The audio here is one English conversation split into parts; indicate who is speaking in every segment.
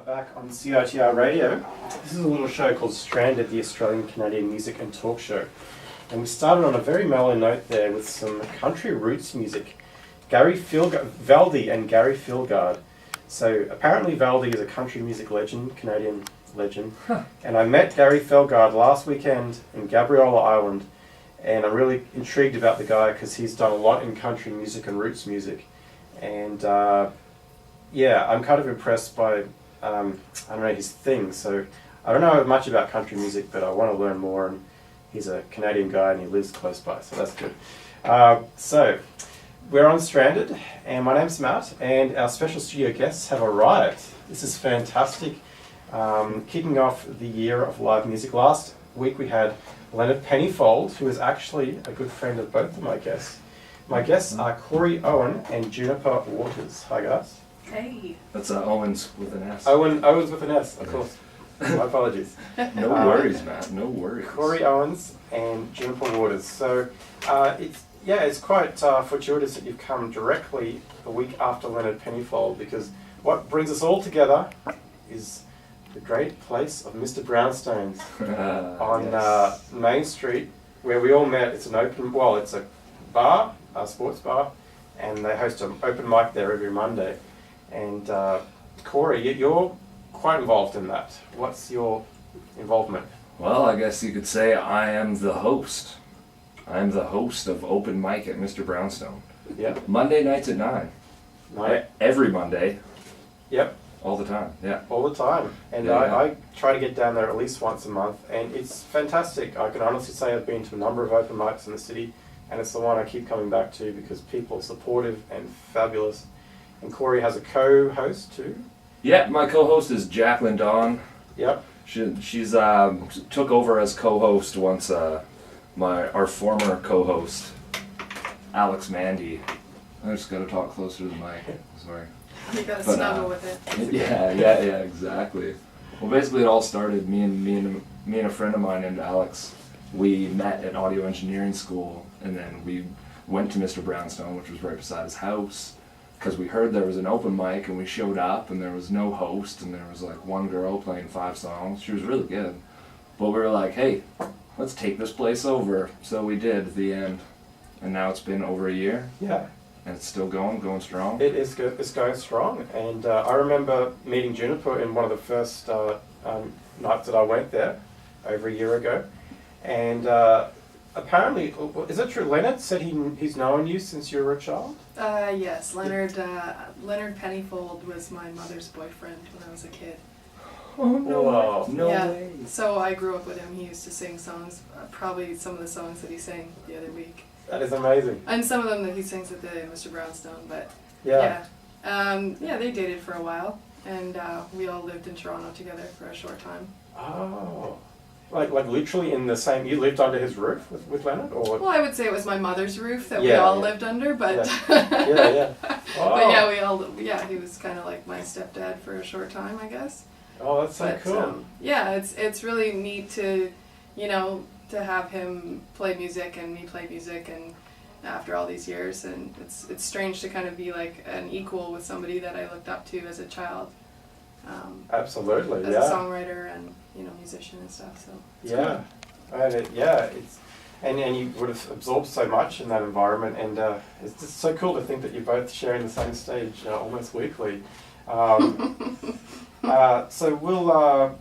Speaker 1: back on CiTR Radio. This is a little show called Stranded, the Australian Canadian Music and Talk Show. And we started on a very mellow note there with some country roots music. Valdy and Gary Fieldgard. So apparently Valdy is a country music legend, Canadian legend. And I met Gary Fieldgard last weekend in Gabriola Island. And I'm really intrigued about the guy because he's done a lot in country music and roots music. And yeah, I'm kind of impressed by, I don't know, his thing. So I don't know much about country music, but I want to learn more. And he's a Canadian guy and he lives close by, so that's good. So we're on Stranded, and my name's Matt, and our special studio guests have arrived. This is fantastic. Kicking off the year of live music. Last week we had Leonard Pennyfold, who is actually a good friend of both of my guests. My guests are Cory, Owens and Juniper Waters. Hi guys.
Speaker 2: Hey.
Speaker 3: That's Owens with an S.
Speaker 1: Owens with an S, of course. My apologies.
Speaker 3: No worries, Matt. No worries.
Speaker 1: Cory Owens and Juniper Waters. So it's quite fortuitous that you've come directly a week after Leonard Pennyfold, because what brings us all together is the great place of Mr. Brownstone's on Main Street, where we all met. It's an it's a bar, a sports bar, and they host an open mic there every Monday. And Cory, you're quite involved in that. What's your involvement?
Speaker 3: Well, I guess you could say I am the host. I am the host of Open Mic at Mr. Brownstone.
Speaker 1: Yeah.
Speaker 3: Monday nights at 9. Every Monday.
Speaker 1: Yep.
Speaker 3: All the time, yeah.
Speaker 1: All the time. And I try to get down there at least once a month, and it's fantastic. I can honestly say I've been to a number of open mics in the city, and it's the one I keep coming back to because people are supportive and fabulous. And Cory has a co-host too.
Speaker 3: Yeah, my co-host is Jacqueline Dawn.
Speaker 1: Yep.
Speaker 3: She's took over as co-host once our former co-host, Alex Mandy. I just gotta talk closer to the mic. Sorry.
Speaker 2: You gotta snuggle with it.
Speaker 3: Yeah, exactly. Well, basically it all started, me and a friend of mine named Alex. We met at audio engineering school, and then we went to Mr. Brownstone, which was right beside his house, because we heard there was an open mic, and we showed up, and there was no host, and there was like one girl playing 5 songs. She was really good. But we were like, hey, let's take this place over. So we did, at the end. And now it's been over a year.
Speaker 1: Yeah.
Speaker 3: And it's still going strong.
Speaker 1: It is good. It's going strong. And I remember meeting Juniper in one of the first nights that I went there over a year ago. And apparently, is it true? Leonard said he's known you since you were a child?
Speaker 2: Yes. Leonard Pennyfold was my mother's boyfriend when I was a kid.
Speaker 3: Oh, no. No way.
Speaker 2: So I grew up with him. He used to sing songs, probably some of the songs that he sang the other week.
Speaker 1: That is amazing.
Speaker 2: And some of them that he sings at the Mr. Brownstone, but
Speaker 1: yeah,
Speaker 2: they dated for a while, and we all lived in Toronto together for a short time.
Speaker 1: Oh, like literally in the same. You lived under his roof with Leonard, or?
Speaker 2: Well, I would say it was my mother's roof that we all lived under, but
Speaker 1: yeah. Oh.
Speaker 2: But yeah, we all he was kind of like my stepdad for a short time, I guess.
Speaker 1: Oh, that's so cool.
Speaker 2: It's really neat to, to have him play music and me play music, and after all these years, and it's strange to kind of be like an equal with somebody that I looked up to as a child.
Speaker 1: Absolutely,
Speaker 2: as a songwriter and musician and stuff. So
Speaker 1: and you would have absorbed so much in that environment, and it's just so cool to think that you're both sharing the same stage almost weekly. So we'll.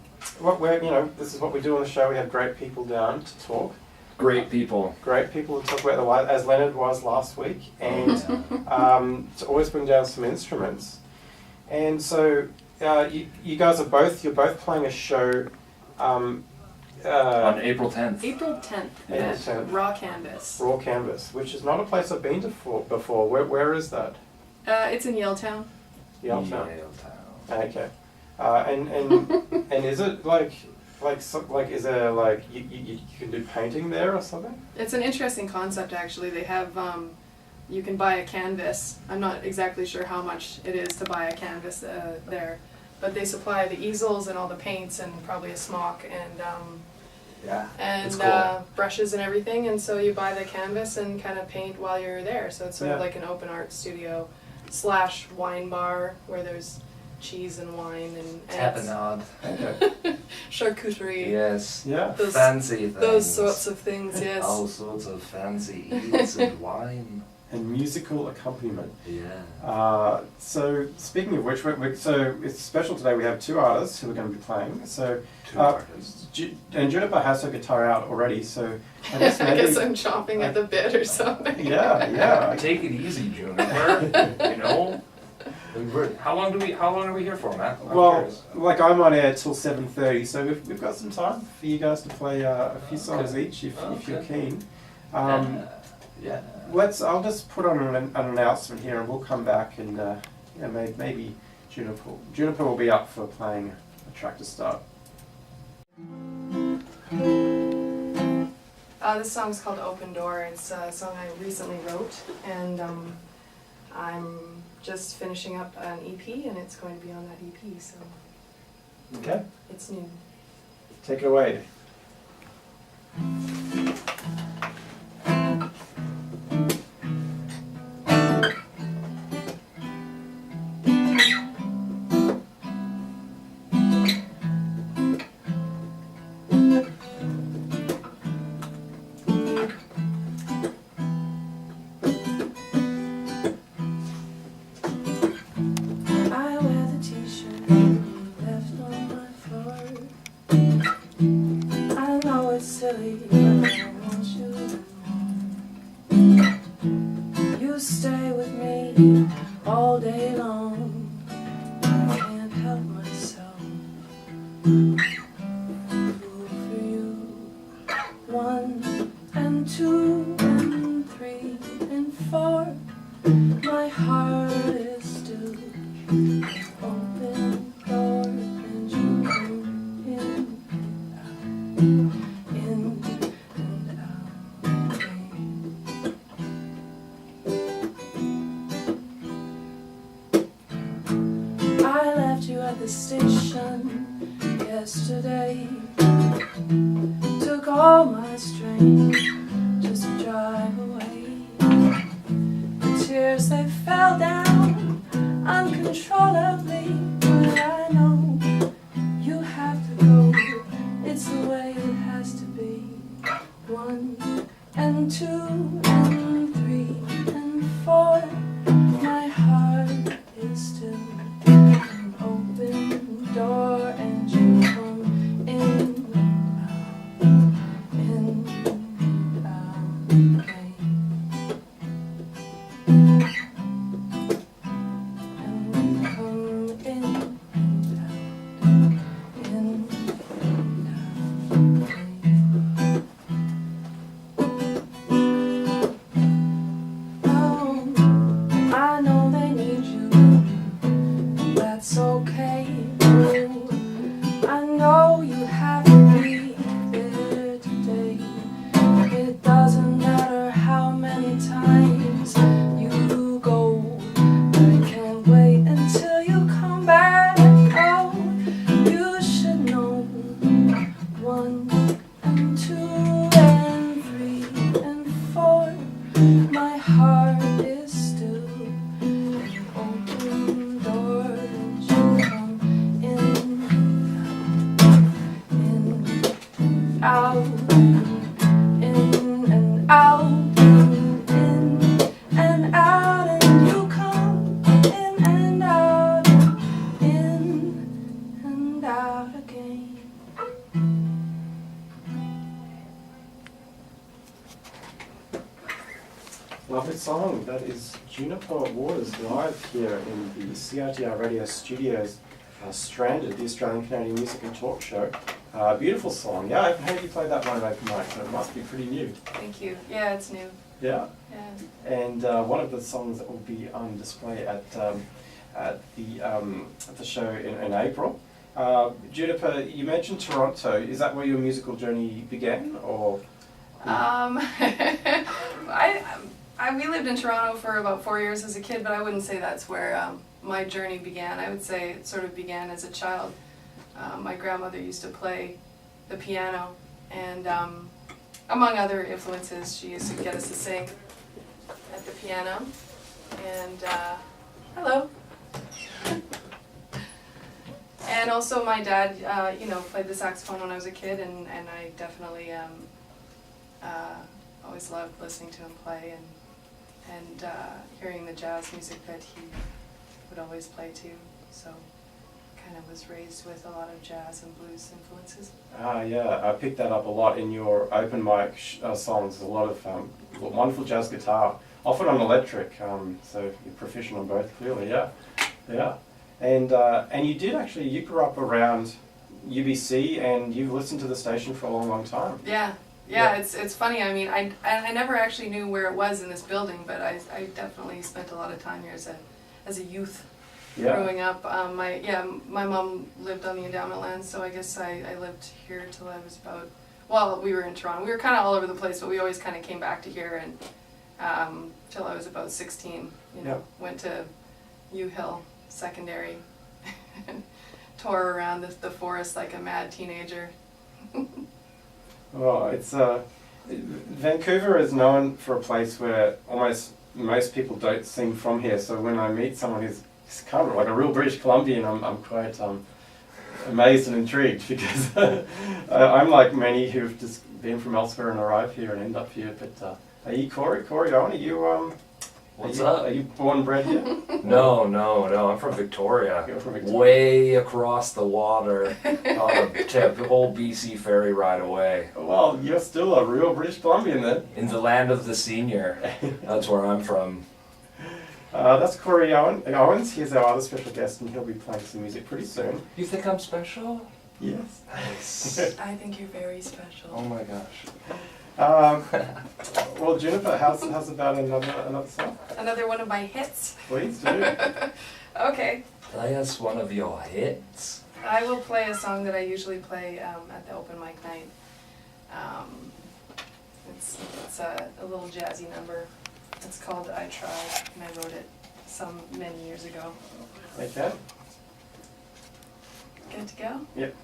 Speaker 1: This is what we do on the show. We have great people down to talk.
Speaker 3: Great people
Speaker 1: to talk about the live, as Leonard was last week, and to always bring down some instruments. And so you guys you're both playing a show
Speaker 3: on April 10th.
Speaker 2: April 10th at Raw Canvas.
Speaker 1: Raw Canvas, which is not a place I've been to before. Where is that?
Speaker 2: It's in Yaletown.
Speaker 1: Yaletown. Okay. And is it is there you can do painting there or something?
Speaker 2: It's an interesting concept actually. They have you can buy a canvas. I'm not exactly sure how much it is to buy a canvas there, but they supply the easels and all the paints and probably a smock and
Speaker 3: cool.
Speaker 2: Brushes and everything. And so you buy the canvas and kind of paint while you're there. So it's sort of like an open art studio / wine bar where there's cheese and wine and
Speaker 3: Tapenade.
Speaker 1: Okay.
Speaker 2: charcuterie.
Speaker 3: Yes.
Speaker 1: Yeah.
Speaker 2: Those,
Speaker 3: Fancy things.
Speaker 2: those sorts of things, yes.
Speaker 3: All sorts of fancy eats and wine.
Speaker 1: And musical accompaniment.
Speaker 3: Yeah.
Speaker 1: So speaking of which, so it's special today. We have two artists who are going to be playing. So
Speaker 3: Two artists.
Speaker 1: And Juniper has her guitar out already. So I guess
Speaker 2: I
Speaker 1: maybe,
Speaker 2: guess I'm chomping at the bit or something.
Speaker 1: yeah.
Speaker 3: Take it easy, Juniper. You know. How long are we here for, Matt? I'm
Speaker 1: Well,
Speaker 3: curious.
Speaker 1: like I'm on air till 7:30, so we've got some time for you guys to play a few songs each if you're keen.
Speaker 3: Yeah.
Speaker 1: I'll just put on an announcement here, and we'll come back and maybe Juniper will be up for playing a track to start.
Speaker 2: This song's called Open Door. It's a song I recently wrote, and I'm just finishing up an EP, and it's going to be on that EP, so
Speaker 1: Okay,
Speaker 2: it's new.
Speaker 1: take it away.
Speaker 2: I wear the t-shirt you left on my floor. I know it's silly, but I want you to know. You stay with me all day long. I can't help myself. Fool for you. 1 and 2 and 3 and 4. My heart is still an open door, and you come in and out, I left you at the station yesterday. Took all my strength just to drive away. The tears, they fell down uncontrollably, but I know you have to go. It's the way it has to be. 1 and 2 and 3 and 4. My heart is still an open door, and you come in and out, okay. And we come in and out, in and out, okay. Oh, I know they need you, that's okay. Oh, I know you have to be there today. It doesn't matter how many times you go, I can't wait until you come back. Oh, you should know. 1 and 2 and 3 and 4. My heart is still an open door, and you come in and out, in and out, in and out, and you come in and out, in and out again.
Speaker 1: Lovely song. That is Juniper Waters live here in the CiTR radio studios, Stranded, the Australian Canadian Music and Talk Show. Beautiful song. Yeah, I haven't heard you play that one at open mic, so it must be pretty new.
Speaker 2: Thank you. Yeah, it's new.
Speaker 1: Yeah.
Speaker 2: Yeah.
Speaker 1: And one of the songs that will be on display at the show in April. Juniper, you mentioned Toronto. Is that where your musical journey began, or?
Speaker 2: We lived in Toronto for about 4 years as a kid, but I wouldn't say that's where my journey began. I would say it sort of began as a child. My grandmother used to play the piano, and among other influences, she used to get us to sing at the piano. And hello. and also my dad, you know, played the saxophone when I was a kid, and I definitely always loved listening to him play and hearing the jazz music that he would always play too. So kind of was raised with a lot of jazz and blues influences.
Speaker 1: Yeah, I picked that up a lot in your open mic songs. A lot of wonderful jazz guitar, often on electric. So you're proficient on both, clearly. Yeah, yeah. And you did actually. You grew up around UBC, and you've listened to the station for a long, long time.
Speaker 2: Yeah. It's funny. I mean, I never actually knew where it was in this building, but I definitely spent a lot of time here as a youth.
Speaker 1: Yeah.
Speaker 2: Growing up, my mom lived on the endowment land, so I guess I lived here till I was about, well, we were in Toronto. We were kind of all over the place, but we always kind of came back to here, and till I was about 16, you know, went to U Hill Secondary, and tore around the forest like a mad teenager.
Speaker 1: Well, it's Vancouver is known for a place where almost most people don't seem from here. So when I meet someone who's kind of like a real British Columbian, I'm quite amazed and intrigued, because I'm like many who've just been from elsewhere and arrive here and end up here. But are you Cory? Cory Owen, are you
Speaker 3: What's up?
Speaker 1: Are you born and bred here?
Speaker 3: No, I'm from Victoria.
Speaker 1: You're from Victoria.
Speaker 3: Way across the water on a whole BC ferry ride away.
Speaker 1: Well, you're still a real British Columbian then.
Speaker 3: In the land of the senior. That's where I'm from.
Speaker 1: That's Cory Owens. He's our other special guest, and he'll be playing some music pretty soon.
Speaker 3: You think I'm special?
Speaker 1: Yes.
Speaker 3: Nice.
Speaker 2: I think you're very special.
Speaker 3: Oh my gosh.
Speaker 1: Well, Juniper, how's about another song?
Speaker 2: Another one of my hits.
Speaker 1: Please do.
Speaker 2: Okay.
Speaker 3: Play us one of your hits.
Speaker 2: I will play a song that I usually play at the open mic night. It's a little jazzy number. It's called I Tried, and I wrote it many years ago.
Speaker 1: Okay.
Speaker 2: Good to go?
Speaker 1: Yep.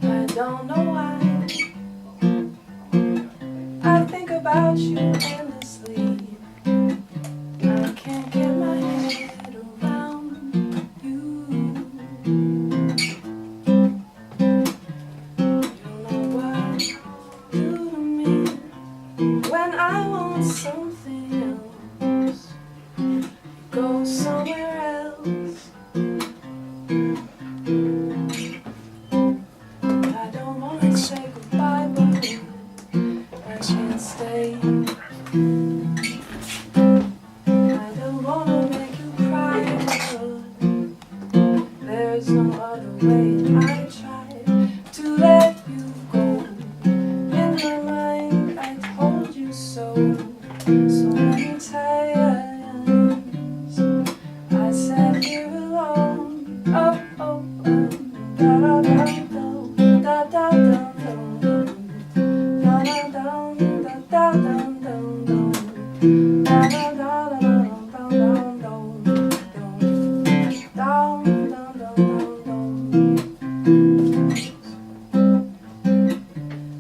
Speaker 2: I don't know why I think about you endlessly. I can't get my head around you. You know what you do to me when I want something else. You go somewhere else. I don't wanna say goodbye, but I can't stay. I don't wanna make you cry, but there's no other way. I tried to let you go. In my mind, I told you so. So many times I sat here alone. Oh, oh, oh. Da da da da da da da da da da da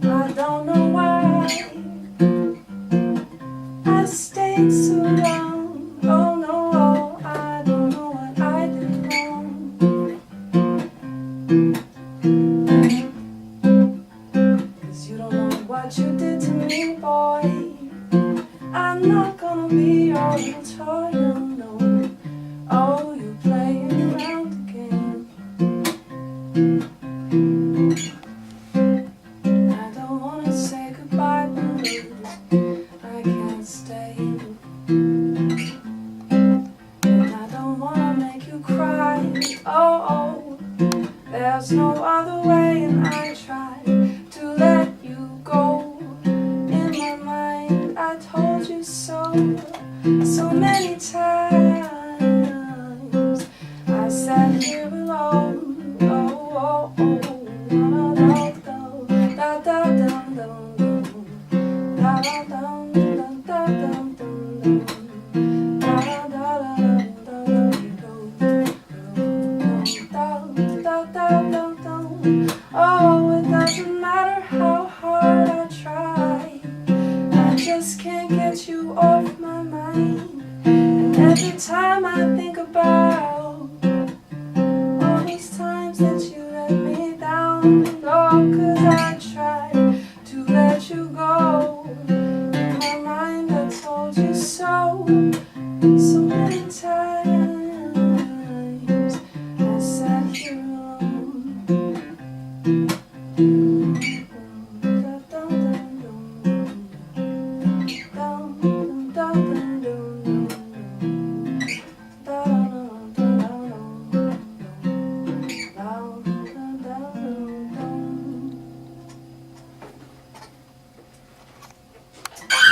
Speaker 2: I don't know why I stayed so long. Oh no, I don't know what I did wrong. 'Cause you don't know what you did to me, boy. I'm not gonna be your little toy, no, no. Oh, you're playing around again. I don't wanna say goodbye, but I can't stay. And I don't wanna make you cry. Oh, oh, there's no other way, and I tried to let you go. In my mind, I told you so, so many times.
Speaker 4: the time I think about all these times that you let me down, and all 'cause I tried to let you go. In my mind I told you so, so many times I sat here alone.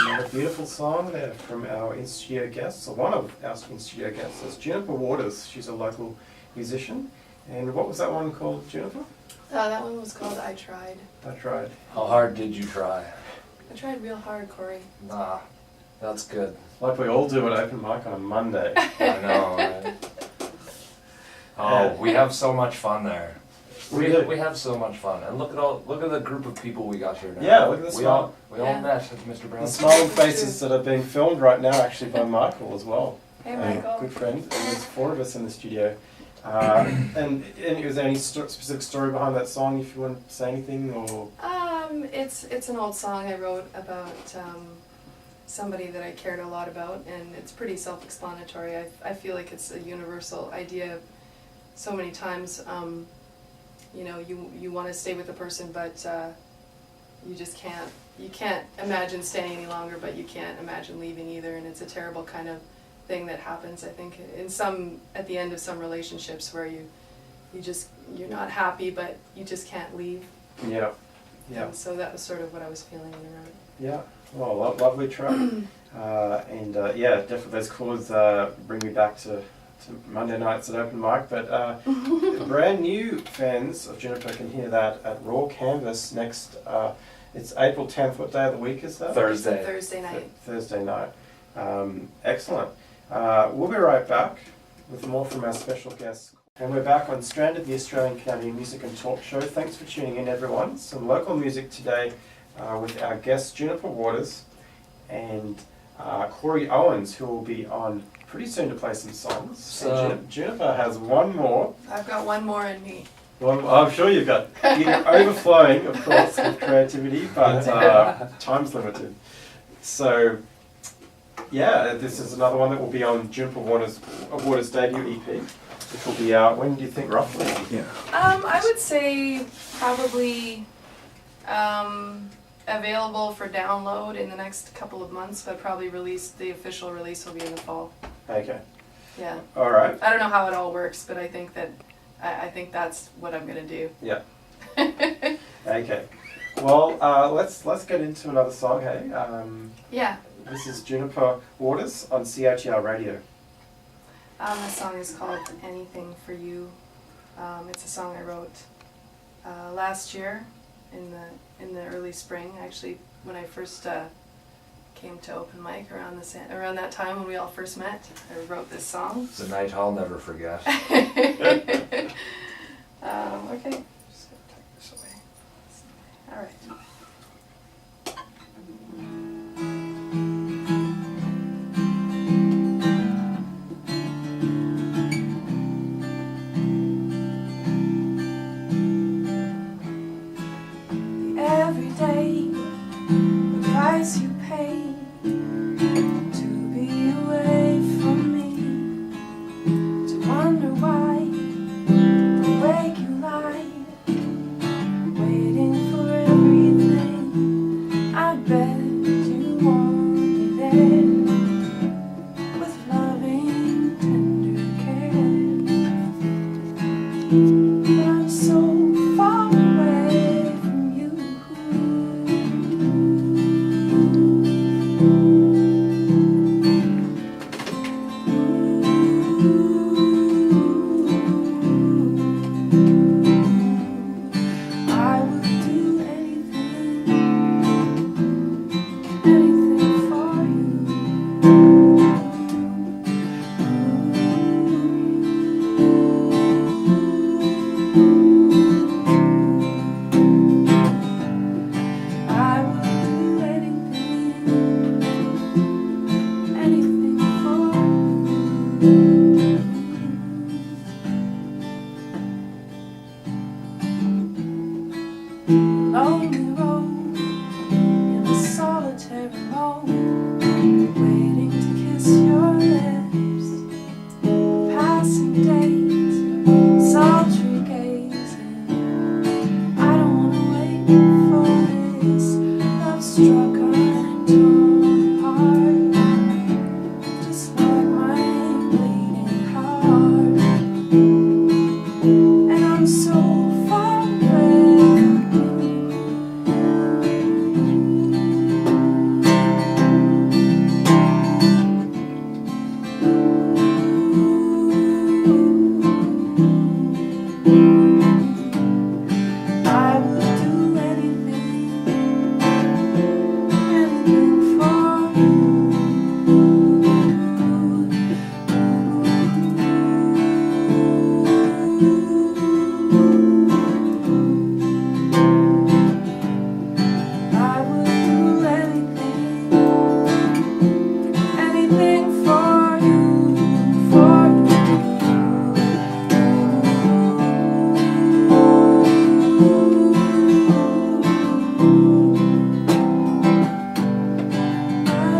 Speaker 1: Another beautiful song there from our in-studio guests, or one of our in-studio guests, is Juniper Waters. She's a local musician. And what was that one called, Juniper?
Speaker 2: That one was called I Tried.
Speaker 1: I Tried.
Speaker 3: How hard did you try?
Speaker 2: I tried real hard, Cory.
Speaker 3: Nah, that's good.
Speaker 1: Like we all do at open mic on a Monday.
Speaker 3: I know, right? Oh, we have so much fun there.
Speaker 1: We do.
Speaker 3: We have so much fun, and look at the group of people we got here now.
Speaker 1: Yeah, look at the
Speaker 3: we
Speaker 1: smile.
Speaker 3: all
Speaker 2: Yeah.
Speaker 3: met at Mr.
Speaker 1: The
Speaker 3: Brown's.
Speaker 1: smiling faces that are being filmed right now actually by Michael as well.
Speaker 2: Hey,
Speaker 1: A
Speaker 2: Michael.
Speaker 1: good friend. And there's 4 of us in the studio. And is there any specific story behind that song, if you want to say anything, or?
Speaker 2: It's an old song I wrote about somebody that I cared a lot about, and it's pretty self-explanatory. I feel like it's a universal idea. So many times, you know, you want to stay with a person, but you just can't. You can't imagine staying any longer, but you can't imagine leaving either, and it's a terrible kind of thing that happens, I think, at the end of some relationships where you're not happy, but you just can't leave.
Speaker 1: Yeah. Yeah.
Speaker 2: And so that was sort of what I was feeling when I wrote it.
Speaker 1: Yeah. Well, lovely track. Yeah, definitely those chords bring me back to Monday nights at open mic. But brand new fans of Juniper can hear that at Raw Canvas next. It's April 10th. What day of the week is that?
Speaker 3: Thursday.
Speaker 2: Thursday night.
Speaker 1: Thursday night. Excellent. We'll be right back with more from our special guests. And we're back on Stranded, the Australian Canadian Music and Talk Show. Thanks for tuning in, everyone. Some local music today with our guests Juniper Waters and Cory Owens, who will be on pretty soon to play some songs.
Speaker 3: So,
Speaker 1: Juniper has one more.
Speaker 2: I've got one more in me.
Speaker 1: Well, I'm sure you're overflowing, of course, with creativity, but time's limited. So, yeah, this is another one that will be on Juniper Waters' debut EP, which will be out, when do you think, roughly?
Speaker 3: Yeah.
Speaker 2: I would say probably available for download in the next couple of months, but probably the official release will be in the fall.
Speaker 1: Okay.
Speaker 2: Yeah.
Speaker 1: All right.
Speaker 2: I don't know how it all works, but I think that's what I'm gonna do.
Speaker 1: Yeah. Okay. Well, let's get into another song, hey?
Speaker 2: Yeah.
Speaker 1: This is Juniper Waters on CiTR Radio.
Speaker 2: The song is called Anything for You. It's a song I wrote last year in the early spring, actually, when I first came to open mic around that time when we all first met. I wrote this song.
Speaker 3: It's a night I'll never forget.
Speaker 2: Okay. Just gonna tuck this away. All right.
Speaker 4: Every day, the price you pay to be away from me, to wonder why the way you lied Lonely road in the solitary mode, waiting to kiss your lips. Passing days, sultry gazing. I don't wanna wait for this. Love struck, I'm torn apart, just like my bleeding heart. And I'm so far away. I would do anything, anything for you. I would do anything, anything for you, for I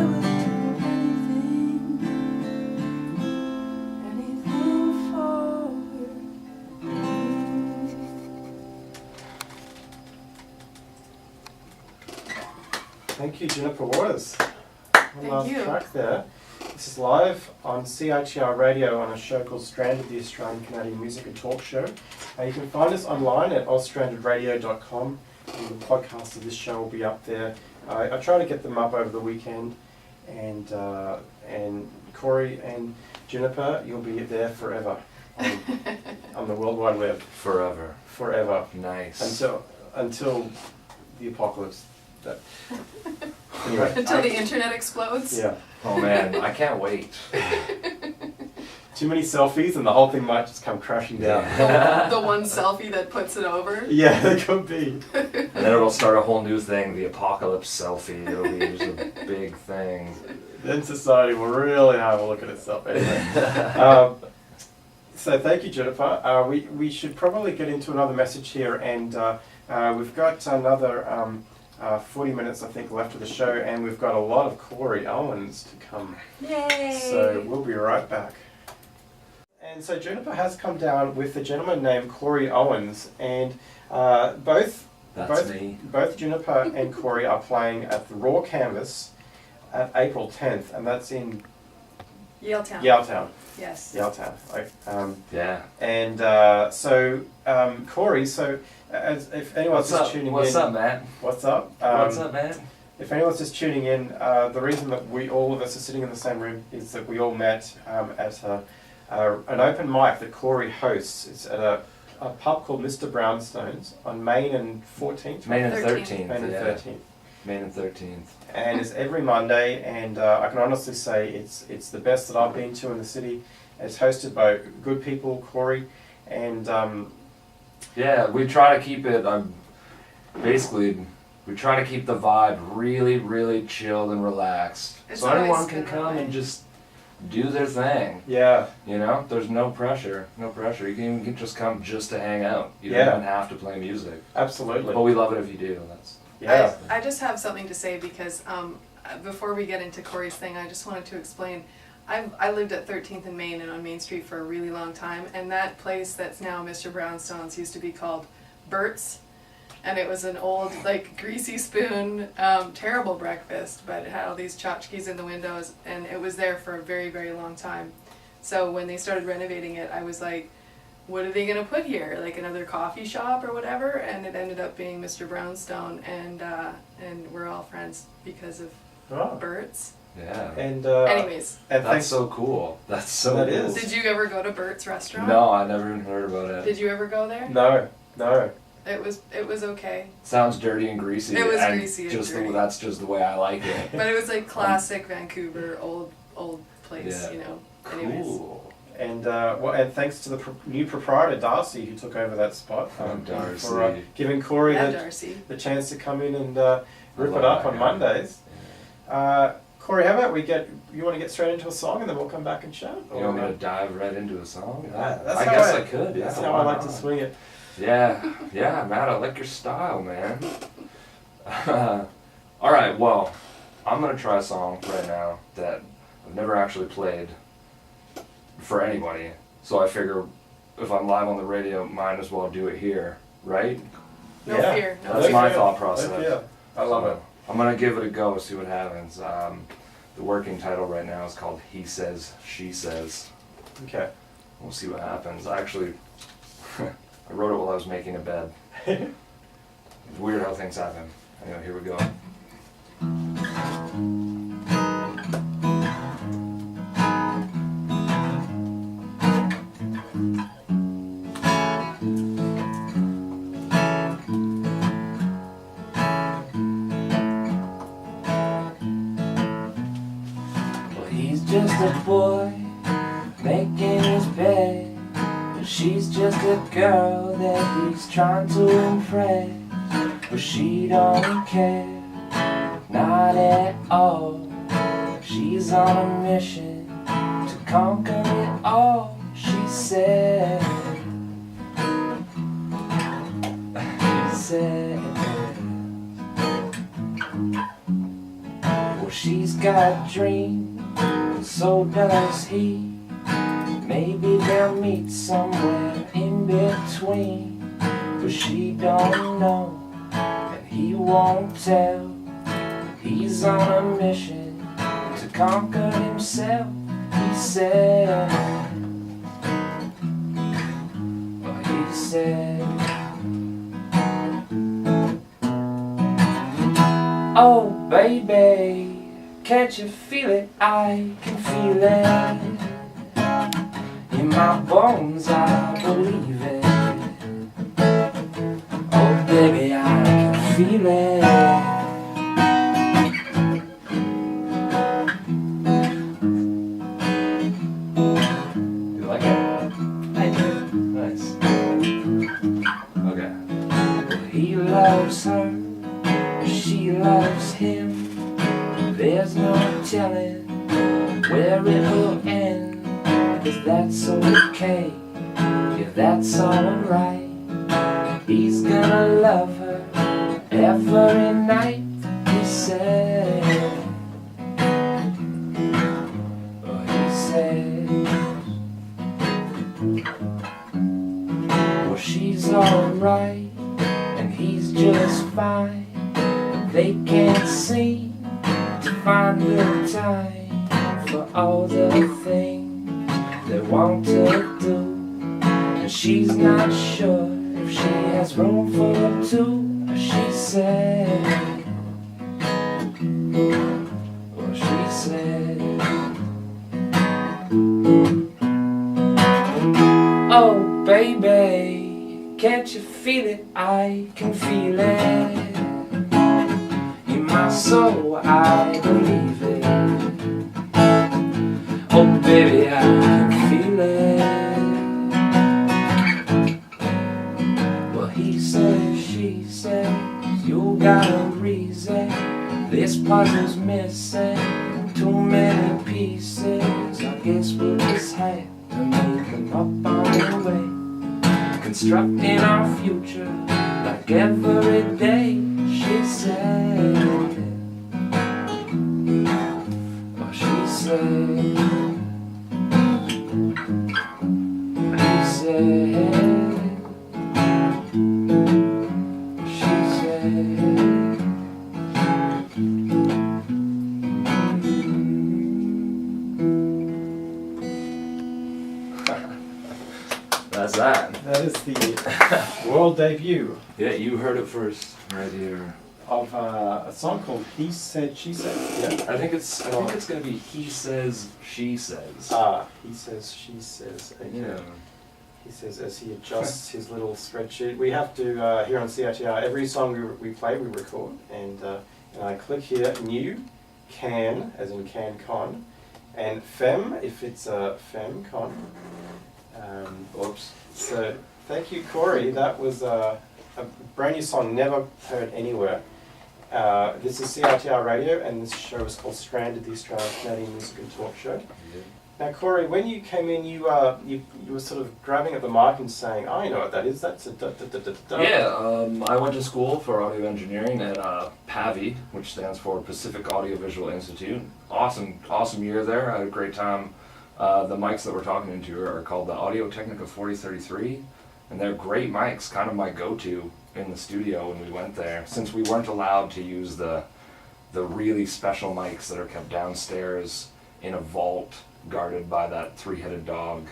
Speaker 4: would do anything for you.
Speaker 1: Thank you, Juniper Waters. One
Speaker 2: Thank
Speaker 1: last
Speaker 2: you.
Speaker 1: track there. This is live on CiTR Radio on a show called Stranded, the Australian Canadian Music and Talk Show. You can find us online at austranded.radio.com, and the podcast of this show will be up there. I try to get them up over the weekend, and Cory and Juniper, you'll be there forever on the World Wide Web.
Speaker 3: Forever.
Speaker 1: Forever.
Speaker 3: Nice.
Speaker 1: Until the apocalypse. Anyway,
Speaker 2: Until the internet explodes.
Speaker 1: yeah.
Speaker 3: Oh man, I can't wait.
Speaker 1: Too many selfies and the whole thing might just come crashing down.
Speaker 2: The one selfie that puts it over.
Speaker 1: Yeah, it could be.
Speaker 3: And then it'll start a whole new thing, the apocalypse selfie. It'll be just a big thing.
Speaker 1: Then society will really have a look at itself anyway. So thank you, Juniper. We should probably get into another message here, and we've got another 40 minutes, I think, left of the show, and we've got a lot of Cory Owens to come.
Speaker 4: Yay!
Speaker 1: So we'll be right back. And so Juniper has come down with a gentleman named Cory Owens, and both
Speaker 3: Me.
Speaker 1: both Juniper and Cory are playing at the Raw Canvas at April 10th, and that's in
Speaker 2: Yaletown.
Speaker 1: Yaletown.
Speaker 2: Yes.
Speaker 1: Yaletown.
Speaker 3: Yeah.
Speaker 1: And so Cory, so if anyone's
Speaker 3: What's
Speaker 1: just
Speaker 3: up?
Speaker 1: tuning
Speaker 3: What's
Speaker 1: in,
Speaker 3: up, man?
Speaker 1: what's up?
Speaker 3: What's up, man?
Speaker 1: If anyone's just tuning in, the reason that all of us are sitting in the same room is that we all met at an open mic that Cory hosts. It's at a pub called Mr. Brownstone's on Main and 14th.
Speaker 3: Main and
Speaker 2: 13th.
Speaker 3: 13th.
Speaker 1: Main and
Speaker 3: Yeah.
Speaker 1: 13th.
Speaker 3: Main and 13th.
Speaker 1: And it's every Monday, and I can honestly say it's the best that I've been to in the city. It's hosted by good people, Cory, and
Speaker 3: Yeah, we try to keep it. Basically, we try to keep the vibe really, really chilled and relaxed,
Speaker 2: It's
Speaker 3: so
Speaker 2: always
Speaker 3: everyone can
Speaker 2: been that
Speaker 3: come
Speaker 2: way.
Speaker 3: and just do their thing.
Speaker 1: yeah,
Speaker 3: You know, there's no pressure. No pressure. You can just come just to hang out. You
Speaker 1: Yeah.
Speaker 3: don't even have to play music.
Speaker 1: absolutely.
Speaker 3: But we love it if you do. That's
Speaker 1: Yeah,
Speaker 2: I just have something to say because before we get into Cory's thing, I just wanted to explain. I lived at 13th and Main and on Main Street for a really long time, and that place that's now Mr. Brownstone's used to be called Bert's, and it was an old, like, greasy spoon, terrible breakfast, but it had all these tchotchkes in the windows, and it was there for a very, very long time. So when they started renovating it, I was like, what are they going to put here? Like another coffee shop or whatever? And it ended up being Mr. Brownstone, and we're all friends because of
Speaker 1: oh.
Speaker 2: Bert's.
Speaker 3: yeah.
Speaker 1: And
Speaker 2: Anyways,
Speaker 1: and
Speaker 3: That's
Speaker 1: thanks.
Speaker 3: so cool. That's so
Speaker 1: That
Speaker 3: cool.
Speaker 1: is.
Speaker 2: did you ever go to Bert's restaurant?
Speaker 3: No, I never even heard about it.
Speaker 2: Did you ever go there?
Speaker 1: No, no.
Speaker 2: It was okay,
Speaker 3: Sounds dirty and greasy.
Speaker 2: It was
Speaker 3: and
Speaker 2: greasy and
Speaker 3: just
Speaker 2: dirty.
Speaker 3: that's just the way I like it.
Speaker 2: but it was like classic Vancouver old place,
Speaker 3: Yeah.
Speaker 2: you know. Anyways.
Speaker 3: Cool.
Speaker 1: And and thanks to the new proprietor Darcy, who took over that spot,
Speaker 3: Darcy.
Speaker 1: for giving Cory
Speaker 2: Yeah, Darcy.
Speaker 1: the chance to come in and rip
Speaker 3: love
Speaker 1: it up
Speaker 3: that
Speaker 1: on
Speaker 3: guy.
Speaker 1: Mondays. Cory, how about you want to get straight into a song and then we'll come back and chat?
Speaker 3: You want me to dive right into a song?
Speaker 1: That's
Speaker 3: I
Speaker 1: how
Speaker 3: guess I could. Yeah,
Speaker 1: That's how I like to swing it.
Speaker 3: Yeah, Matt, I like your style, man. All right, well, I'm gonna try a song right now that I've never actually played for anybody. So I figure if I'm live on the radio, might as well do it here, right?
Speaker 2: No
Speaker 1: Yeah.
Speaker 2: fear. No
Speaker 3: That's
Speaker 2: fear.
Speaker 3: my thought process.
Speaker 1: Yeah, I love it.
Speaker 3: I'm gonna give it a go, see what happens. The working title right now is called He Says, She Says.
Speaker 1: Okay.
Speaker 3: We'll see what happens. I actually, I wrote it while I was making a bed. It's weird how things happen. Anyway, here we go. Just a boy making his bed, but she's just a girl that he's trying to impress. But she don't care, not at all. She's on a mission to conquer it all, she said. She said. Well, she's got dreams, so does he. Maybe they'll meet somewhere in between, but she don't know and he won't tell. He's on a mission to conquer himself, he said. But he said, oh baby, can't you feel it? I can feel it. In my bones, I believe it. Oh baby, I can feel it. You like it?
Speaker 2: I do.
Speaker 3: Nice. Okay. Well, he loves her, she loves him. There's no telling where it will end, 'cause that's okay, yeah, that's alright. He's gonna love her every night, he said. Oh, he said. Well, she's alright, and he's just fine. They can't seem to find the time for all the things they want to do, and she's not sure if she has room for two, she said. Well, she said, oh baby, can't you feel it? I can feel it. In my soul, I believe it. Oh baby, I can feel it. Well, he says, she says, you got a reason. This puzzle's missing too many pieces. I guess we'll just have to make them up on the way, constructing our future like every day, she said. Oh, she said. He said. She said. That's that.
Speaker 1: That is the world debut
Speaker 3: Yeah, you heard it first, right here.
Speaker 1: of a song called He Said, She Said. Yeah.
Speaker 3: I think it's gonna be He Says, She Says.
Speaker 1: He says, she says. Okay.
Speaker 3: Yeah.
Speaker 1: He says as he adjusts his little spreadsheet. We have to, here on CiTR, every song we play, we record. And I click here, new, can, as in can con, and fem, if it's a fem con.
Speaker 3: Oops.
Speaker 1: So, thank you, Cory. That was a brand new song, never heard anywhere. This is CiTR Radio, and this show is called Stranded, the Australian Canadian Music and Talk Show.
Speaker 3: Yeah.
Speaker 1: Now, Cory, when you came in, you were sort of grabbing at the mic and saying, "Oh, you know what that is? That's a da da da da da."
Speaker 3: Yeah, I went to school for audio engineering at PAVI, which stands for Pacific Audiovisual Institute. Awesome year there. I had a great time. The mics that we're talking into are called the Audio Technica 4033, and they're great mics, kind of my go-to in the studio when we went there, since we weren't allowed to use the really special mics that are kept downstairs in a vault guarded by that three-headed dog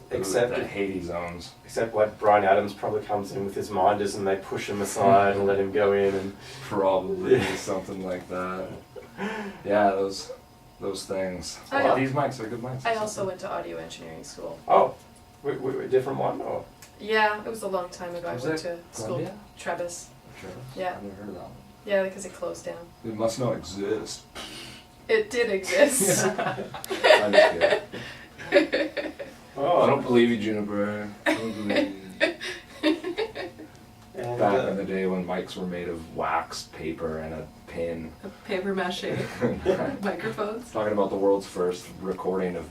Speaker 1: Except
Speaker 3: that Hades owns.
Speaker 1: Except like Bryan Adams probably comes in with his minders and they push him aside and let him go in and
Speaker 3: Probably something like that. Yeah, those things. These mics are good mics.
Speaker 2: I also went to audio engineering school.
Speaker 1: oh, a different one or
Speaker 2: Yeah, it was a long time ago. I
Speaker 3: Was
Speaker 2: went
Speaker 3: it
Speaker 2: to school.
Speaker 3: Columbia?
Speaker 2: Trebas.
Speaker 3: Sure.
Speaker 2: Yeah.
Speaker 3: I've never heard of that one.
Speaker 2: Yeah, because it closed down.
Speaker 3: It must not exist.
Speaker 2: It did exist.
Speaker 3: I'm just kidding. I don't believe you, Juniper. I don't believe you.
Speaker 1: And,
Speaker 3: Back in the day when mics were made of wax, paper, and a pin.
Speaker 2: Paper mache microphones.
Speaker 3: Talking about the world's first recording of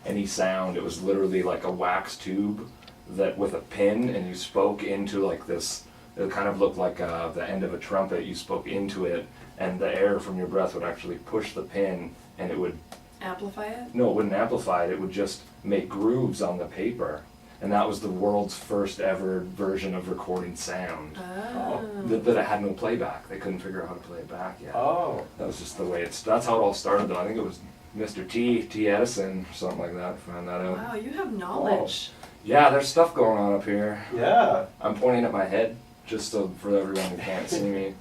Speaker 3: any sound, it was literally like a wax tube that with a pin, and you spoke into like this. It kind of looked like the end of a trumpet. You spoke into it, and the air from your breath would actually push the pin, and it would.
Speaker 2: Amplify it?
Speaker 3: No, it wouldn't amplify it. It would just make grooves on the paper, and that was the world's first ever version of recording sound.
Speaker 2: Oh.
Speaker 3: That it had no playback. They couldn't figure out how to play it back yet.
Speaker 1: Oh.
Speaker 3: That was just the way that's how it all started though. I think it was Mr. T. Edison or something like that found that out.
Speaker 2: Wow, you have knowledge.
Speaker 3: Yeah, there's stuff going on up here.
Speaker 1: Yeah.
Speaker 3: I'm pointing at my head just so for everyone who can't see me.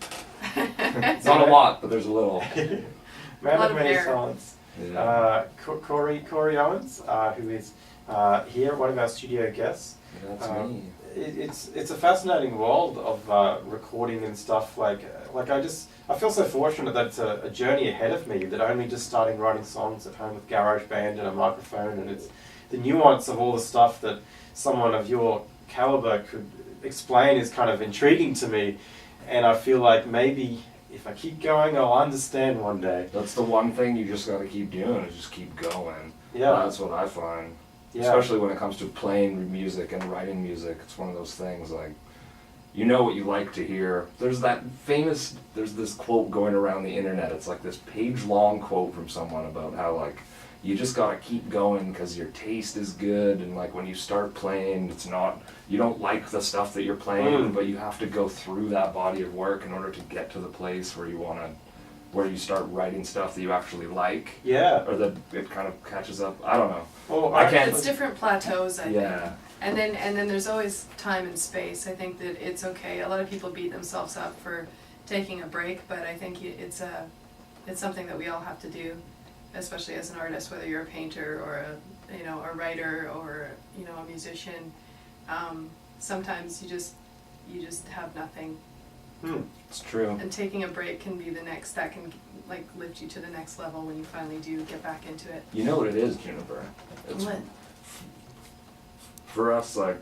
Speaker 3: It's not a lot, but there's a little.
Speaker 1: Man
Speaker 2: lot
Speaker 1: of
Speaker 2: of
Speaker 1: many
Speaker 2: hair.
Speaker 1: talents.
Speaker 3: Yeah.
Speaker 1: Cory Owens, who is here, one of our studio guests.
Speaker 3: That's me.
Speaker 1: It's a fascinating world of recording and stuff. Like I feel so fortunate that it's a journey ahead of me. That only just starting writing songs at home with GarageBand and a microphone, and it's the nuance of all the stuff that someone of your caliber could explain is kind of intriguing to me. And I feel like maybe if I keep going, I'll understand one day.
Speaker 3: That's the one thing you just got to keep doing is just keep going.
Speaker 1: Yeah.
Speaker 3: That's what I find.
Speaker 1: Yeah.
Speaker 3: Especially when it comes to playing music and writing music. It's one of those things like, you know what you like to hear. There's this quote going around the internet. It's like this page-long quote from someone about how like, you just gotta keep going because your taste is good, and like when you start playing, you don't like the stuff that you're playing, but you have to go through that body of work in order to get to the place where you start writing stuff that you actually like.
Speaker 1: Yeah.
Speaker 3: Or that it kind of catches up. I don't know.
Speaker 1: Well,
Speaker 3: I can't.
Speaker 2: It's different plateaus, I think.
Speaker 3: Yeah.
Speaker 2: And then there's always time and space. I think that it's okay. A lot of people beat themselves up for taking a break, but I think it's something that we all have to do, especially as an artist, whether you're a painter or a writer or a musician. Sometimes you just have nothing.
Speaker 3: It's true.
Speaker 2: And taking a break can be that can like lift you to the next level when you finally do get back into it.
Speaker 3: You know what it is, Juniper?
Speaker 2: What?
Speaker 3: For us, like,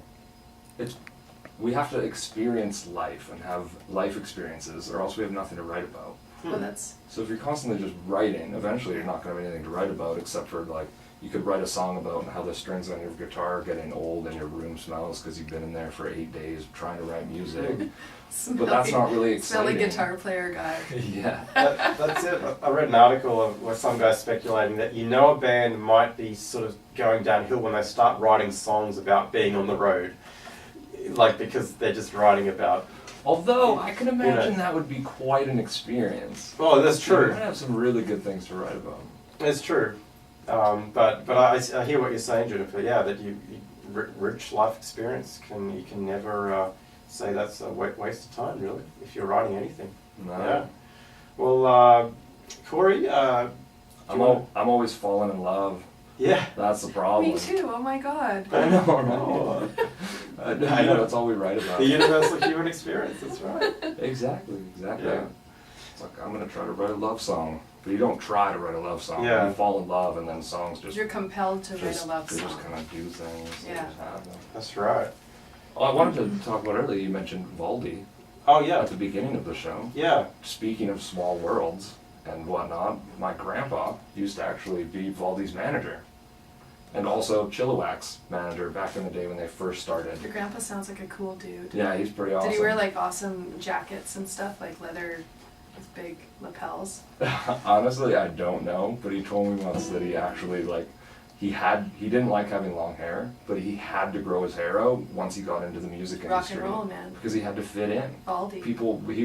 Speaker 3: we have to experience life and have life experiences, or else we have nothing to write about.
Speaker 2: Well, that's
Speaker 3: So if you're constantly just writing, eventually you're not going to have anything to write about except for like, you could write a song about how the strings on your guitar are getting old and your room smells because you've been in there for 8 days trying to write music. But that's not really exciting.
Speaker 2: smelly guitar player guy.
Speaker 3: Yeah.
Speaker 1: That's it. I read an article where some guy's speculating that a band might be sort of going downhill when they start writing songs about being on the road, like because they're just writing about.
Speaker 3: Although I can imagine that would be quite an experience.
Speaker 1: Oh, that's true.
Speaker 3: You might have some really good things to write about.
Speaker 1: It's true. But I hear what you're saying, Juniper. Yeah, that you rich life experience you can never say that's a waste of time, really, if you're writing anything.
Speaker 3: No.
Speaker 1: Yeah. Well, Cory,
Speaker 3: I'm always falling in love.
Speaker 1: Yeah.
Speaker 3: That's the problem.
Speaker 2: Me too. Oh my God.
Speaker 3: I know, right? I know, that's all we write about.
Speaker 1: The universal human experience. That's right.
Speaker 3: Exactly.
Speaker 1: Yeah.
Speaker 3: It's like, I'm going to try to write a love song. But you don't try to write a love song.
Speaker 1: Yeah.
Speaker 3: You fall in love and then songs just...
Speaker 2: You're compelled to write a love
Speaker 3: They just
Speaker 2: song.
Speaker 3: kind of do things. They
Speaker 2: Yeah.
Speaker 3: just happen.
Speaker 1: That's right.
Speaker 3: Oh, I wanted to talk about earlier, you mentioned Valdi.
Speaker 1: Oh yeah.
Speaker 3: at the beginning of the show.
Speaker 1: Yeah.
Speaker 3: Speaking of small worlds and whatnot, my grandpa used to actually be Valdi's manager. And also Chilliwack's manager back in the day when they first started.
Speaker 2: Your grandpa sounds like a cool dude.
Speaker 3: Yeah, he's pretty awesome.
Speaker 2: Did he wear like awesome jackets and stuff, like leather with big lapels?
Speaker 3: Honestly, I don't know, but he told me once that he actually he didn't like having long hair, but he had to grow his hair out once he got into the music industry.
Speaker 2: Rock and roll, man.
Speaker 3: Because he had to fit in.
Speaker 2: Baldy.
Speaker 3: He'd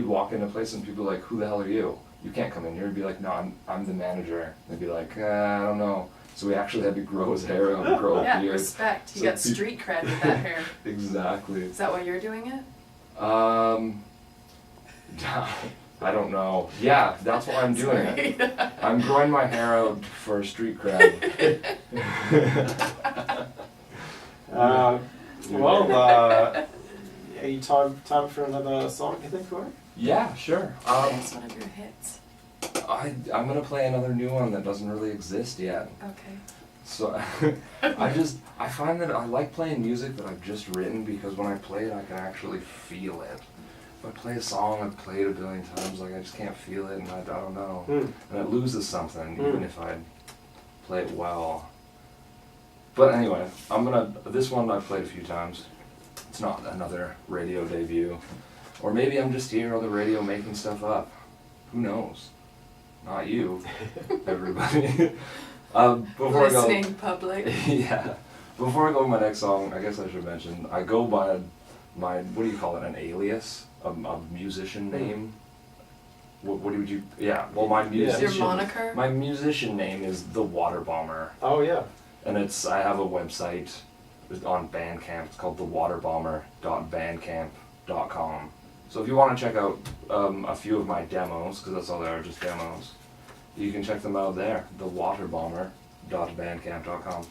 Speaker 3: walk into a place and people were like, who the hell are you? You can't come in here. He'd be like, no, I'm the manager. They'd be like, I don't know. So he actually had to grow his hair out and grow a
Speaker 2: Yeah,
Speaker 3: beard.
Speaker 2: respect. He
Speaker 3: So
Speaker 2: got street cred with that hair.
Speaker 3: Exactly.
Speaker 2: Is that why you're doing it?
Speaker 3: I don't know. Yeah, that's why I'm doing it. I'm growing my hair out for street cred.
Speaker 1: Are you time for another song, you think, Cory?
Speaker 3: Yeah, sure.
Speaker 2: That's one of your hits.
Speaker 3: I'm gonna play another new one that doesn't really exist yet.
Speaker 2: Okay.
Speaker 3: So I find that I like playing music that I've just written because when I play it, I can actually feel it. If I play a song I've played a billion times, I just can't feel it, and I don't know, and it loses something even if I play it well. But anyway, this one I've played a few times. It's not another radio debut, or maybe I'm just here on the radio making stuff up. Who knows? Not you, everybody. Before
Speaker 2: Listening public.
Speaker 3: Yeah. Before I go to my next song, I guess I should mention, I go by my, what do you call it, an alias? A musician name? What would you, yeah, well my musician.
Speaker 2: Your moniker?
Speaker 3: My musician name is The Water Bomber.
Speaker 1: Oh yeah.
Speaker 3: And I have a website on Bandcamp, it's called thewaterbomber.bandcamp.com. So if you want to check out a few of my demos, because that's all they are, just demos, you can check them out there, thewaterbomber.bandcamp.com.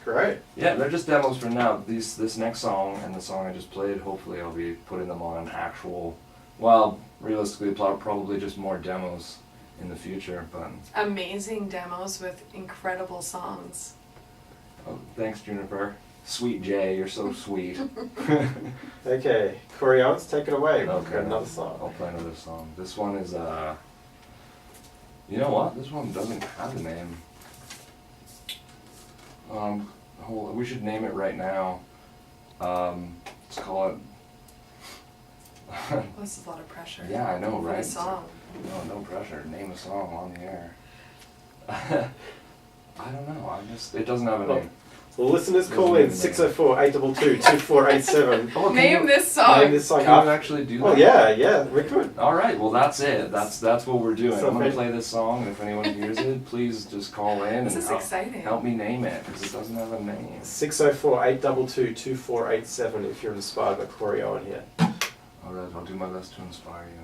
Speaker 1: Great.
Speaker 3: Yeah, they're just demos for now. This next song and the song I just played, hopefully I'll be putting them on actual, well, realistically probably just more demos in the future, but...
Speaker 2: Amazing demos with incredible songs.
Speaker 3: Oh, thanks, Juniper. Sweet Jay, you're so sweet.
Speaker 1: Okay, Cory Owens, take it away. We've
Speaker 3: Okay,
Speaker 1: got another song.
Speaker 3: I'll play another song. This one is, you know what? This one doesn't have a name. We should name it right now. Let's call it...
Speaker 2: Well, this is a lot of pressure.
Speaker 3: Yeah, I know,
Speaker 2: For
Speaker 3: right?
Speaker 2: a song.
Speaker 3: No pressure. Name a song on the air. I don't know. It doesn't have a name.
Speaker 1: Well, listeners, call in 604-822-2487.
Speaker 3: Oh,
Speaker 2: Name this song.
Speaker 1: Name this song.
Speaker 3: Can you actually do that?
Speaker 1: Oh yeah, we could.
Speaker 3: All right, well that's it. That's what we're doing.
Speaker 1: So
Speaker 3: I'm gonna
Speaker 1: maybe-
Speaker 3: play this song, and if anyone hears it, please just call in
Speaker 2: This
Speaker 3: and
Speaker 2: is exciting.
Speaker 3: help me name it because it doesn't have a name.
Speaker 1: 604-822-2487 if you're inspired by Cory Owen here.
Speaker 3: All right, I'll do my best to inspire you.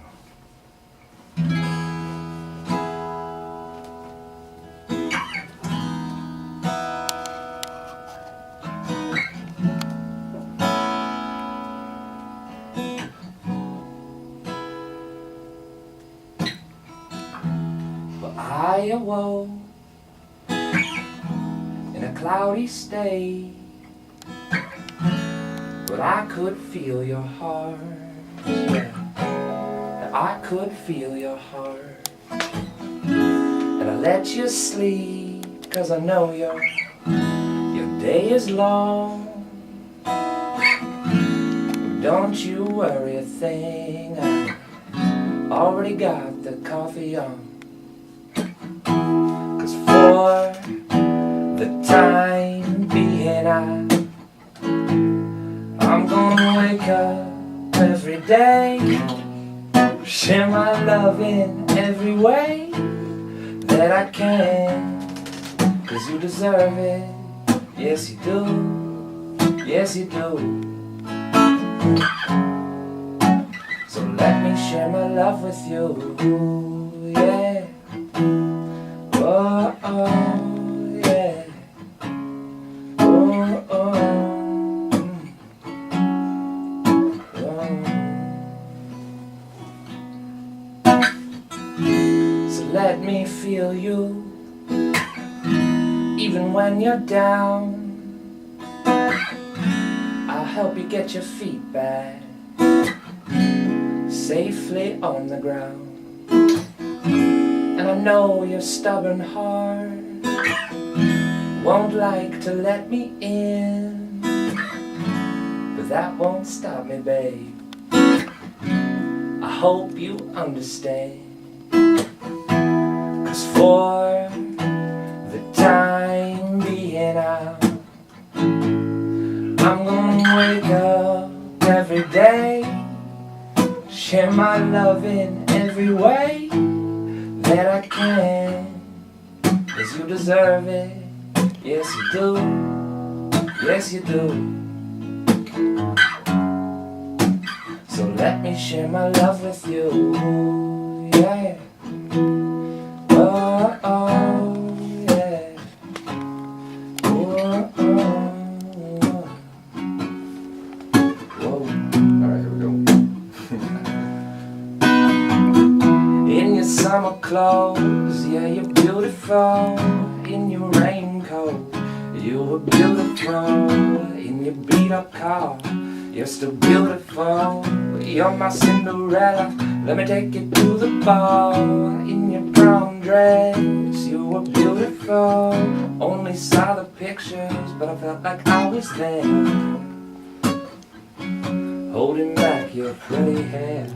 Speaker 3: I awoke in a cloudy state, but I could feel your heart. Yeah. I could feel your heart, and I let you sleep, 'cause I know your day is long. Don't you worry a thing, I already got the coffee on. 'Cause for the time being I'm gonna wake up every day, share my love in every way that I can, 'cause you deserve it, yes you do, yes you do. So let me share my love with you, yeah. Oh, oh, yeah. Oh, oh. So let me feel you, even when you're down. I'll help you get your feet back. safely on the ground. And I know your stubborn heart won't like to let me in, but that won't stop me, babe. I hope you understand. 'Cause for the time being I'm gonna wake up every day, share my love in every way that I can, 'cause you deserve it. Yes you do, yes you do. So let me share my love with you, yeah. Oh, oh, yeah. Oh, oh, oh. Whoa. Alright, here we go. In your summer clothes, yeah, you're beautiful. In your raincoat, you were beautiful. In your beat-up car, you're still beautiful. You're my Cinderella, let me take you to the ball. In your prom dress, you were beautiful. Only saw the pictures, but I felt like I was there, holding back your pretty hair.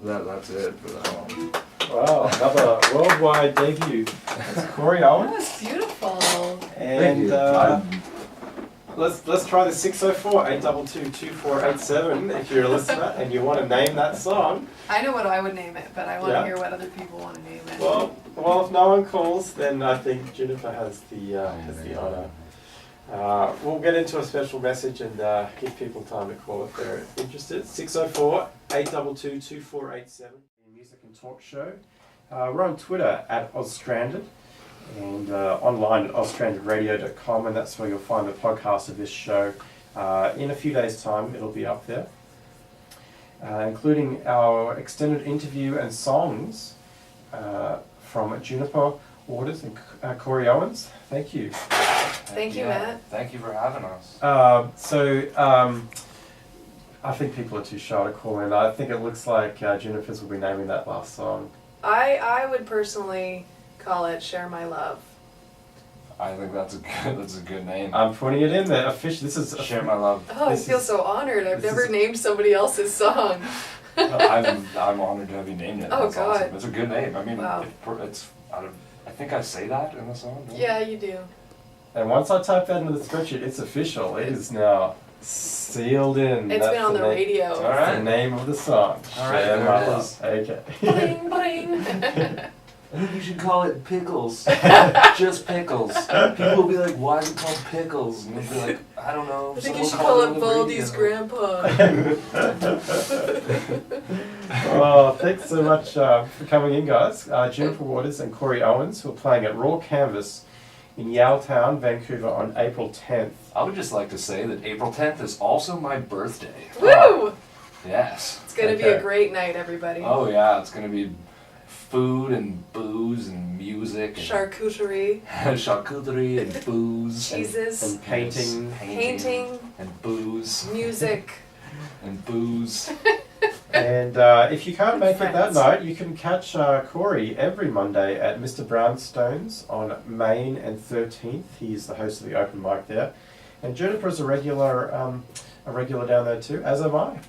Speaker 3: That's it for that one.
Speaker 1: Wow, another worldwide debut. It's Cory Owens.
Speaker 2: That's beautiful.
Speaker 1: And let's try the 604-822-2487 if you're a listener and you want to name that song.
Speaker 2: I know what I would name it, but I want to
Speaker 1: Yeah.
Speaker 2: hear what other people want to name it.
Speaker 1: Well, if no one calls, then I think Juniper has the honour. We'll get into a special message and give people time to call if they're interested. 604-822-2487. Music and talk show. We're on Twitter at @OzStranded and online at ozstrandedradio.com, and that's where you'll find the podcast of this show. In a few days' time, it'll be up there, including our extended interview and songs from Juniper Waters and Cory Owens. Thank you.
Speaker 2: Thank you, Matt.
Speaker 3: Thank you for having us.
Speaker 1: I think people are too shy to call in. I think it looks like Juniper's will be naming that last song.
Speaker 2: I would personally call it Share My Love.
Speaker 3: I think that's a good name.
Speaker 1: I'm putting it in there. Officially, this is
Speaker 3: Share My Love.
Speaker 2: Oh, I feel so honored. I've never named somebody else's song.
Speaker 3: I'm honored to have you named it.
Speaker 2: Oh,
Speaker 3: That's
Speaker 2: God.
Speaker 3: awesome. It's a good name. I mean,
Speaker 2: Wow.
Speaker 3: I think I say that in the song. Don't
Speaker 2: Yeah, you do.
Speaker 1: And once I type that into the spreadsheet, it's official. It is now sealed in.
Speaker 2: It's been on the radio.
Speaker 3: All
Speaker 1: That's
Speaker 3: right.
Speaker 1: the name of the song.
Speaker 3: All right,
Speaker 1: Share
Speaker 3: there
Speaker 1: My
Speaker 3: it
Speaker 1: Love.
Speaker 3: is.
Speaker 1: Okay.
Speaker 2: Bling, bling.
Speaker 3: I think you should call it Pickles. Just Pickles. People will be like, why is it called Pickles? And you'll be like, I don't know.
Speaker 2: I think you
Speaker 3: someone
Speaker 2: should call
Speaker 3: called
Speaker 2: it
Speaker 3: on the
Speaker 2: Baldy's
Speaker 3: radio."
Speaker 2: grandpa.
Speaker 1: Well, thanks so much for coming in, guys. Juniper Waters and Cory Owens, who are playing at Raw Canvas in Yaletown, Vancouver on April 10th.
Speaker 3: I would just like to say that April 10th is also my birthday.
Speaker 2: Woo!
Speaker 3: Yes.
Speaker 2: It's gonna be
Speaker 1: Okay.
Speaker 2: a great night, everybody.
Speaker 3: Oh yeah, it's gonna be food and booze and music and
Speaker 2: Charcuterie,
Speaker 3: charcuterie and booze
Speaker 2: cheeses,
Speaker 1: And painting.
Speaker 2: painting,
Speaker 3: and booze
Speaker 2: music.
Speaker 3: and booze.
Speaker 1: And if you can't make it that
Speaker 2: Friends.
Speaker 1: night, you can catch Cory every Monday at Mr. Brownstone's on Main and 13th. He's the host of the open mic there. And Juniper's a regular down there too, as am I.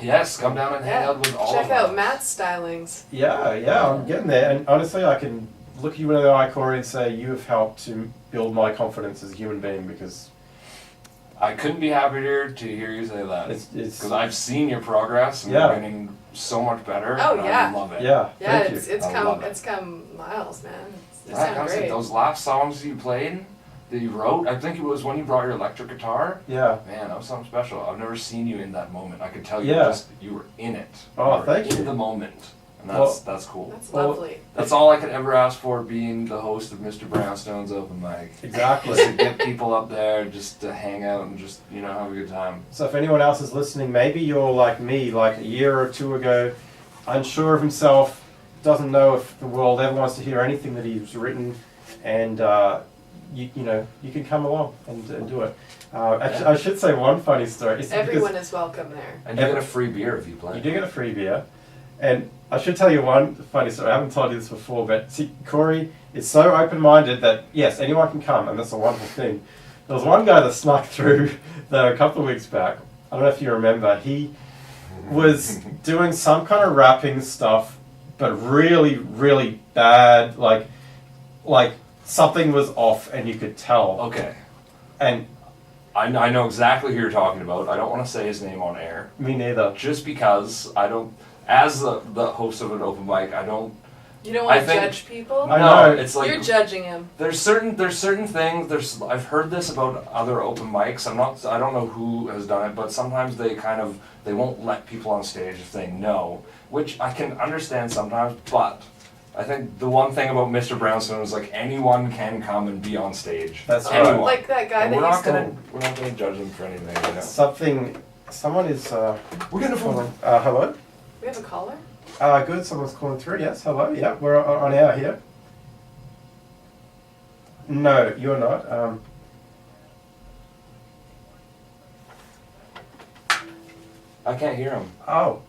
Speaker 3: Yes, come down and hang
Speaker 2: Yeah.
Speaker 3: out with all
Speaker 2: Check
Speaker 3: of
Speaker 2: out
Speaker 3: us.
Speaker 2: Matt's stylings.
Speaker 1: Yeah, I'm getting there. And honestly, I can look you in the eye, Cory, and say you have helped to build my confidence as a human being, because
Speaker 3: I couldn't be happier to hear you say that.
Speaker 1: it's
Speaker 3: Because I've seen your progress and
Speaker 1: Yeah.
Speaker 3: you're getting so much better.
Speaker 2: Oh,
Speaker 3: and
Speaker 2: yeah.
Speaker 3: I love it.
Speaker 1: yeah.
Speaker 2: Yeah,
Speaker 1: Thank
Speaker 2: it's
Speaker 1: you.
Speaker 3: I love it.
Speaker 2: it's come miles, man. It
Speaker 3: Yeah,
Speaker 2: sounds
Speaker 3: honestly,
Speaker 2: great.
Speaker 3: those last songs you played that you wrote, I think it was when you brought your electric guitar.
Speaker 1: Yeah.
Speaker 3: Man, that was something special. I've never seen you in that moment. I could tell you
Speaker 1: Yeah.
Speaker 3: you were in it.
Speaker 1: Oh,
Speaker 3: You were
Speaker 1: thank
Speaker 3: in
Speaker 1: you.
Speaker 3: the moment. And that's cool.
Speaker 2: That's lovely.
Speaker 3: That's all I could ever ask for, being the host of Mr. Brownstone's open mic.
Speaker 1: Exactly.
Speaker 3: Just to get people up there, just to hang out and just, have a good time.
Speaker 1: So if anyone else is listening, maybe you're like me, like a year or two ago, unsure of himself, doesn't know if the world ever wants to hear anything that he's written, and you can come along and do it. I should say one funny story.
Speaker 2: Everyone is welcome there.
Speaker 3: And you get a free beer if you play.
Speaker 1: You do get a free beer. And I should tell you one funny story. I haven't told you this before, but see, Cory is so open-minded that, yes, anyone can come, and that's a wonderful thing. There was one guy that snuck through a couple of weeks back. I don't know if you remember. He was doing some kind of rapping stuff, but really, really bad. Like something was off, and you could tell.
Speaker 3: Okay.
Speaker 1: And
Speaker 3: I know exactly who you're talking about. I don't want to say his name on air.
Speaker 1: Me neither.
Speaker 3: Just because I don't, as the host of an open mic, I don't.
Speaker 2: You don't want to judge people?
Speaker 1: I know.
Speaker 3: It's like
Speaker 2: you're judging him.
Speaker 3: There's certain things. I've heard this about other open mics. I don't know who has done it, but sometimes they won't let people on stage if they know, which I can understand sometimes. But I think the one thing about Mr. Brownstone is like anyone can come and be on stage.
Speaker 1: That's
Speaker 3: anyone.
Speaker 1: right.
Speaker 2: Like that guy
Speaker 3: And
Speaker 2: that used to.
Speaker 3: we're not gonna judge them for anything.
Speaker 1: Someone is.
Speaker 3: We're gonna
Speaker 1: calling. Hello.
Speaker 2: We have a caller.
Speaker 1: Good. Someone's calling through. Yes. Hello. Yeah. We're on air here. No, you're not.
Speaker 3: I can't hear him.
Speaker 1: Oh.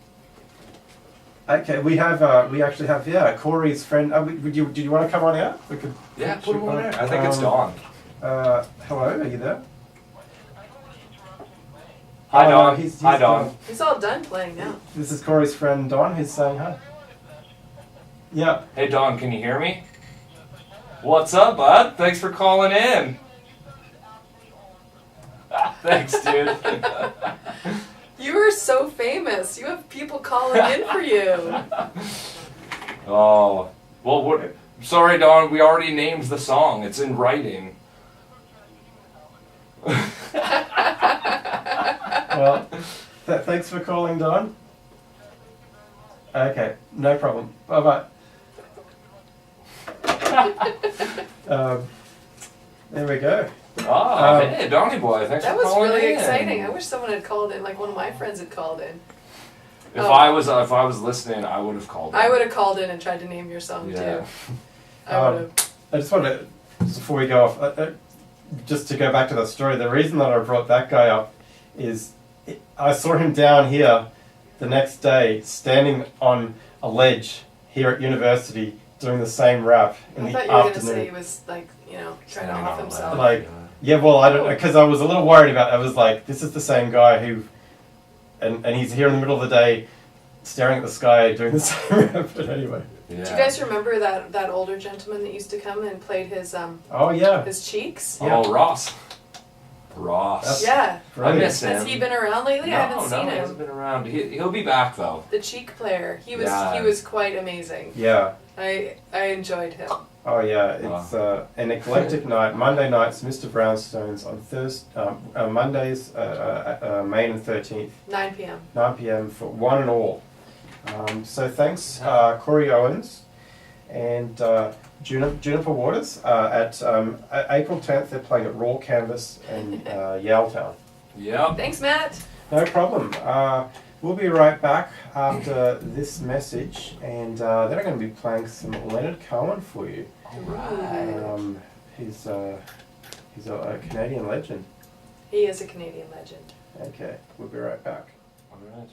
Speaker 1: Okay. We actually have Cory's friend. Did you want to come on out? We could.
Speaker 3: Yeah, put him on there. I think it's Dawn.
Speaker 1: Hello. Are you there?
Speaker 3: Hi, Dawn.
Speaker 1: He's
Speaker 3: Hi, Dawn.
Speaker 2: He's all done playing now.
Speaker 1: This is Cory's friend Don, who's saying hi. Yeah.
Speaker 3: Hey, Dawn, can you hear me? What's up, bud? Thanks for calling in. Thanks, dude.
Speaker 2: You are so famous. You have people calling in for you.
Speaker 3: Oh, well, sorry, Dawn. We already named the song. It's in writing.
Speaker 1: Well, thanks for calling, Don. Okay, no problem. Bye-bye. There we go.
Speaker 3: Oh, hey, Donny boy. Thanks
Speaker 2: That
Speaker 3: for
Speaker 2: was
Speaker 3: calling
Speaker 2: really
Speaker 3: in.
Speaker 2: exciting. I wish someone had called in. Like one of my friends had called in.
Speaker 3: If I was listening, I would have called in.
Speaker 2: I would have called in and tried to name your song too. I would have.
Speaker 1: I just want to, before we go off, just to go back to the story, the reason that I brought that guy up is I saw him down here the next day, standing on a ledge here at university, doing the same rap in the afternoon.
Speaker 2: I thought you were going to say he was like, trying to off himself.
Speaker 1: Like, yeah, well, I don't, because I was a little worried about it. I was like, this is the same guy who, and he's here in the middle of the day, staring at the sky, doing the same rap. But anyway.
Speaker 2: Yeah. Do you guys remember that older gentleman that used to come and played his his cheeks?
Speaker 1: Yeah.
Speaker 3: Oh, Ross.
Speaker 2: Yeah.
Speaker 3: I miss him.
Speaker 2: Has he been around lately? I haven't seen him.
Speaker 3: He hasn't been around. He'll be back though.
Speaker 2: The cheek player. He was quite amazing.
Speaker 1: Yeah.
Speaker 2: I enjoyed him.
Speaker 1: Oh yeah, it's an eclectic night. Monday nights, Mr. Brownstone's on Mondays, May and 13th.
Speaker 2: 9 p.m.
Speaker 1: 9 p.m. for one and all. So thanks, Cory Owens and Juniper Waters. At April 10th, they're playing at Raw Canvas in Yaletown.
Speaker 3: Yeah.
Speaker 2: Thanks, Matt.
Speaker 1: No problem. We'll be right back after this message, and then I'm going to be playing some Leonard Cohen for you.
Speaker 3: All right.
Speaker 1: He's a Canadian legend.
Speaker 2: He is a Canadian legend.
Speaker 1: Okay, we'll be right back.
Speaker 3: All right.